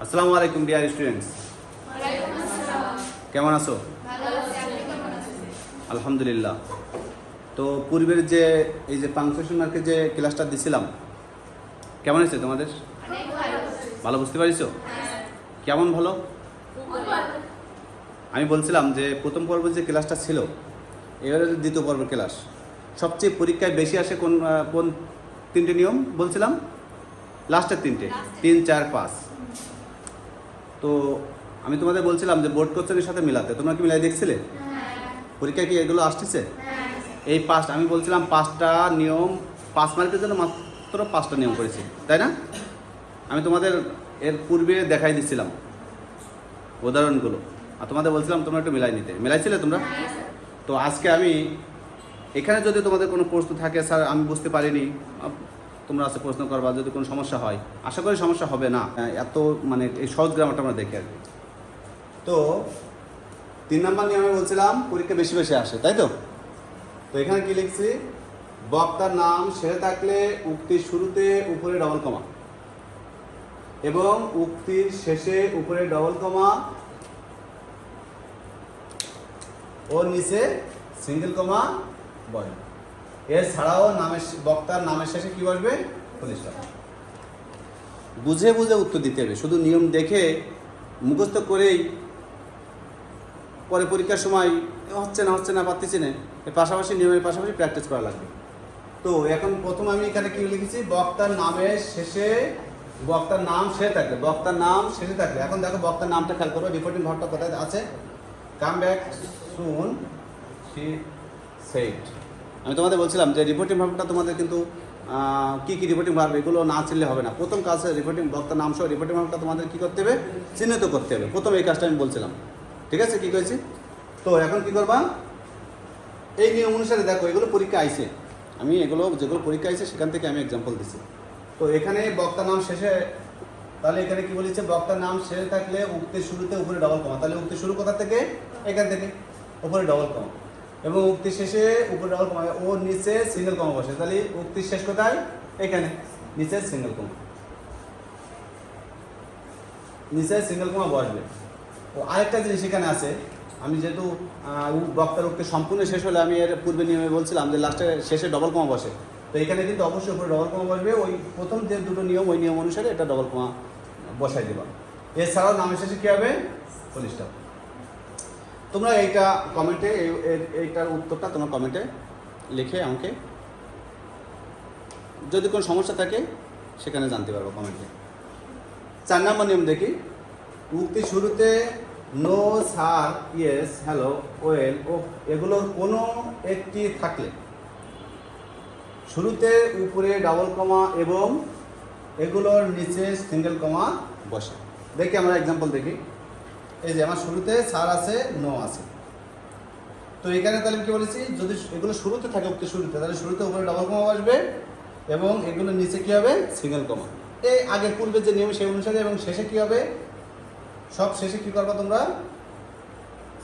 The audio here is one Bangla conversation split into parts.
আসসালামু আলাইকুম ডিয়ার স্টুডেন্টস, কেমন আছো? আলহামদুলিল্লাহ। তো পূর্বের যে এই যে পাংচুয়েশন মার্কের যে ক্লাসটা দিছিলাম, কেমন হয়েছে তোমাদের? ভালো বুঝতে পারিছো? কেমন ভালো? আমি বলছিলাম যে প্রথম পর্বের যে ক্লাসটা ছিল, এবারে দ্বিতীয় পর্বের ক্লাস সবচেয়ে পরীক্ষায় বেশি আসে কোন কোন তিনটে নিয়ম বলছিলাম? লাস্টের তিনটে, 3, 4, 5। তো আমি তোমাদের বলছিলাম যে বোর্ড কোশ্চেনের সাথে মিলাতে, তোমরা কি মিলাই দেখছিলে? পরীক্ষায় কি এগুলো আসতেছে? এই আমি বলছিলাম 5টা নিয়ম, 5 মার্কের জন্য মাত্র 5টা নিয়ম করেছি, তাই না? আমি তোমাদের এর পূর্বে দেখাই দিচ্ছিলাম উদাহরণগুলো, আর তোমাদের বলছিলাম তোমরা একটু মিলাই নিতে। মিলাইছিলে তোমরা? তো আজকে আমি এখানে যদি তোমাদের কোনো প্রশ্ন থাকে, স্যার আমি বুঝতে পারিনি, তোমরা আছে প্রশ্ন করবা, যদি কোনো সমস্যা হয়, আশা করি সমস্যা হবে না, এত মানে এই সহজ গ্রামারটা আমরা দেখি আর কি। তো 3 নম্বর নিয়মে বলছিলাম পরীক্ষা বেশি বেশি আসে, তাই তো? তো এখানে কি লিখছি? বক্তার নাম শেষে থাকলে উক্তির শুরুতে উপরে ডবল কমা এবং উক্তির শেষে উপরে ডবল কমা ও নিচে সিঙ্গেল কমা বসবে। এছাড়াও বক্তার নামের শেষে কি বসবে? Full stop. বুঝে বুঝে উত্তর দিতে হবে, শুধু নিয়ম দেখে মুখস্থ করেই পরে পরীক্ষার সময় হচ্ছে না পারতেছি না, এর পাশাপাশি নিয়মের পাশাপাশি প্র্যাকটিস করা লাগবে। তো এখন প্রথম আমি এখানে কি লিখেছি? বক্তার নামের শেষে, বক্তার নাম শেষে থাকলে, বক্তার নাম শেষে থাকলে। এখন দেখো বক্তার নামটা খেয়াল করো, রিপোর্টিং ভার্বটা কোথায় আছে? Come back soon she said. আমি তোমাদের বলছিলাম যে রিপোর্টিং ভার্বটা তোমাদের কিন্তু কি রিপোর্টিং ভার্ব এগুলো না চিনলে হবে না। প্রথম কাজে রিপোর্টিং বক্তার নাম সহ রিপোর্টিং ভার্বটা তোমাদের কী করতে হবে? চিহ্নিত করতে হবে। প্রথম এই কাজটা আমি বলছিলাম, ঠিক আছে? কী করেছি? তো এখন কি করবা? এই নিয়ম অনুসারে দেখো, এগুলো পরীক্ষা আইছে, আমি যেগুলো পরীক্ষা আইছে সেখান থেকে আমি এক্সাম্পল দিচ্ছি। তো এখানে বক্তার নাম শেষে, তাহলে এখানে কি বলেছে? বক্তার নাম শেষে থাকলে উক্তির শুরুতে উপরে ডবল কমা। তাহলে উক্তির শুরু কোথা থেকে? এখান থেকে, উপরে ডবল কমা, এবং উক্তির শেষে উপরে ডবল কমা ও নিচে সিঙ্গেল কমা বসে। তাহলে উক্তির শেষ কোথায়? এখানে, নিচে সিঙ্গেল কমা, নিচে সিঙ্গেল কমা বসবে। ও আরেকটা জিনিস এখানে আছে, আমি যেহেতু বক্তার উক্তি সম্পূর্ণ শেষ হলে আমি এর পূর্বে নিয়মে বলছিলাম যে লাস্টে শেষে ডবল কমা বসে, তো এখানে কিন্তু অবশ্যই উপরে ডবল কমা বসবে। ওই প্রথম যে দুটো নিয়ম, ওই নিয়ম অনুসারে এটা ডবল কমা বসাই দেবা। এছাড়াও নামের শেষে কী হবে? Full stop. তোমরা এইটা কমেন্টে, এইটার উত্তরটা তোমরা কমেন্টে লিখে আমাকে, যদি কোনো সমস্যা থাকে সেখানে জানতে পারবো কমেন্টে। 4 নম্বর নিয়ম দেখি। উক্তি শুরুতে no, sir, yes, hello, well ও এগুলোর কোনো একটি থাকলে শুরুতে উপরে ডাবল কমা এবং এগুলোর নিচে সিঙ্গেল কমা বসে। দেখি আমরা এক্সাম্পল দেখি। এই যে আমার শুরুতে স্যার আছে, নো আছে। তো এখানে তাহলে কি বলেছি? যদি এগুলো শুরুতে থাকে, উক্তি শুরুতে, তাহলে শুরুতে উপরে ডাবল কমা বসবে এবং এগুলো নিচে কি হবে? সিঙ্গেল কমা। এই আগের পূর্বে যে নিয়ম সেই অনুসারে। এবং শেষে কি হবে? সব শেষে কি করবা তোমরা?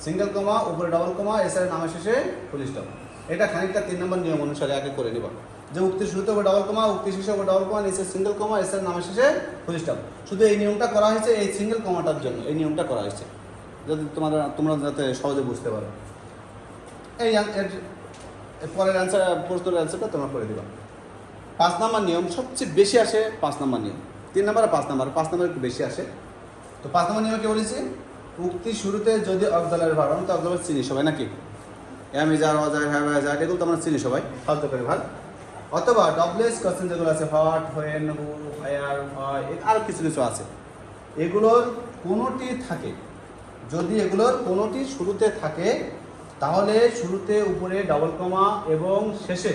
সিঙ্গেল কমা, উপরে ডবল কমা, এছাড়া নামের শেষে ফুল স্টপ। এটা খানিকটা 3 নম্বর নিয়ম অনুসারে আগে করে নিবা, যে উক্তির শুরুতে উপরে ডবল কমা, উক্তির শেষে উপরে ডবল কমা, নিচে সিঙ্গেল কমা, এছাড়া নামের শেষে ফুল স্টপ। শুধু এই নিয়মটা করা হয়েছে এই সিঙ্গেল কমাটার জন্য, এই নিয়মটা করা হয়েছে যদি তোমরা যাতে সহজে বুঝতে পারো। এই পরের অ্যান্সার, প্রশ্নের অ্যান্সারটা তোমরা করে দিবা। 5 নম্বর নিয়ম সবচেয়ে বেশি আসে। 5 নম্বর নিয়ম, 3 নম্বর আর 5 নম্বর একটু বেশি আসে। তো 5 নম্বর নিয়মে কি বলেছি? উক্তির শুরুতে যদি অবদালের ভার, আমি তো অবদাল চিনি সবাই নাকি? আমি যার, অজায়, হ্যাঁ যায়, এগুলো তো আমরা চিনি সবাই, ফালতু করে ভাগ। অথবা ডবলেস কোশ্চেন যেগুলো আছে, হোয়াট, হোয়েন, হু, হায়ার, হয়, আর কিছু কিছু আছে, এগুলোর কোনোটি থাকে, যদি এগুলোর কোনোটি শুরুতে থাকে তাহলে শুরুতে উপরে ডবল কমা এবং শেষে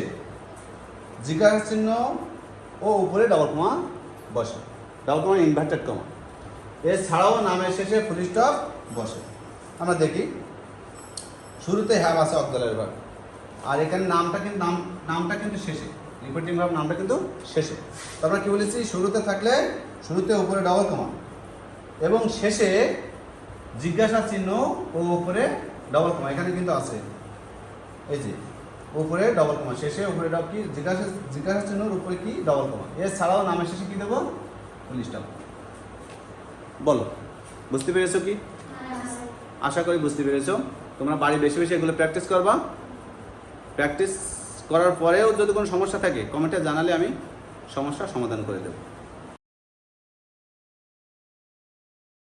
জিজ্ঞাসা চিহ্ন ও উপরে ডবল কমা বসে। Double comma inverted comma. এছাড়াও নামের শেষে ফুল স্টপ বসে। আমরা দেখি, শুরুতে হ্যাভ আছে অবদালের ভার্ব, আর এখানে নামটা কিন্তু শেষে, রিপিটিং ভার্ব নামটা কিন্তু শেষে। তো আমরা কি বলেছি? শুরুতে থাকলে শুরুতে উপরে ডবল কমা এবং শেষে জিজ্ঞাসা চিহ্ন ও উপরে ডবল কমা। এখানে কিন্তু আছে, এই যে উপরে ডবল কমা, শেষে উপরে কি জিজ্ঞাসা চিহ্নর উপরে কি ডবল কমা। এছাড়াও নামের শেষে কি দেবো? Full stop. বলো, বুঝতে পেরেছো কি? আশা করি বুঝতে পেরেছো। তোমরা বাড়ি বেশি বেশি এগুলো প্র্যাকটিস করবা। প্র্যাকটিস করার পরেও যদি কোনো সমস্যা থাকে কমেন্টে জানালে আমি সমস্যার সমাধান করে দেবো।